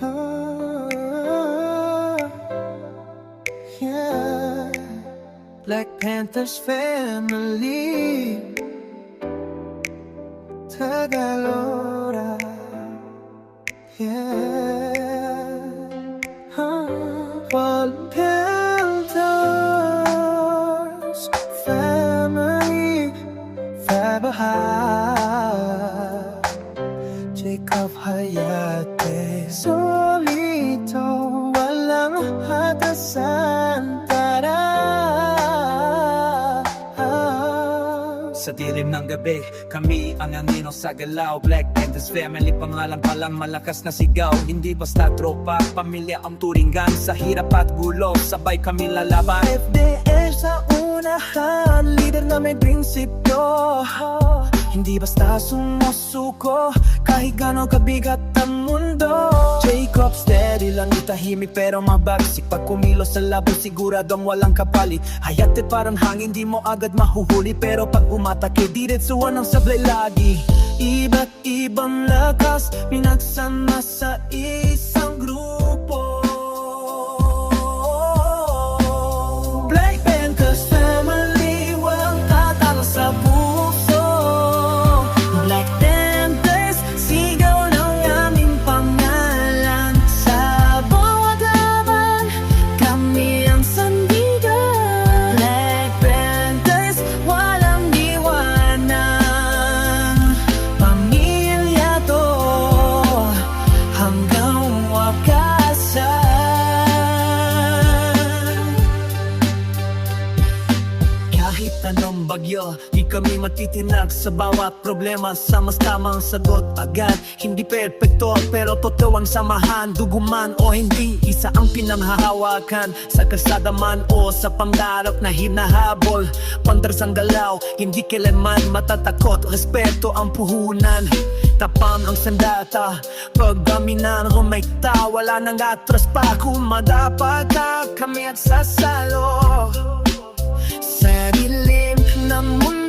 Oh, yeah. Black Panthers family, Tagalora, yeah. Black Panthers family, Fabaha, Jacob Hayate, Solito, walang hatasan, tara. Sa dilim ng gabi, kami ang anino sa galaw. Black Panthers family, pangalan pa lang malakas na sigaw. Hindi basta tropa, pamilya ang turingan. Sa hirap at gulo, sabay kami lalaban. FDL sa unahan, leader na may prinsipyo. Hindi basta sumusuko, kahit gano'ng kabigat ang mundo. Jacob steady lang, itahimik pero mabagsik. Pag kumilos sa laban, siguradong walang kapalit. Hayate parang hangin, di mo agad mahuhuli. Pero pag umatake, diretsuhan ang sablay lagi. Iba't ibang lakas, pinagsama sa isang grupo. Black Panthers family, walang tatalo sa puso. Black Panthers, sigaw ng aming pangalan. Sa bawat laban, kami ang sandigan. Black Panthers, walang iwanan. Pamilya to, hanggang wakasan. Kahit anong bagyo, di kami matitinag sa bawat problema. Sa mas tamang sagot agad. Hindi perpekto pero totoo ang samahan. Duguman o hindi, isa ang pinanghahawakan. Sa kalsada man o sa pangarap na hinahabol. Panthers ang galaw, hindi kailanman matatakot. Respeto ang puhunan, tapang ang sandata. Pag gaminan rumekta, wala nang atras pa. Kung madapa ka, kami at sasalo. Sa dilim ng mundo,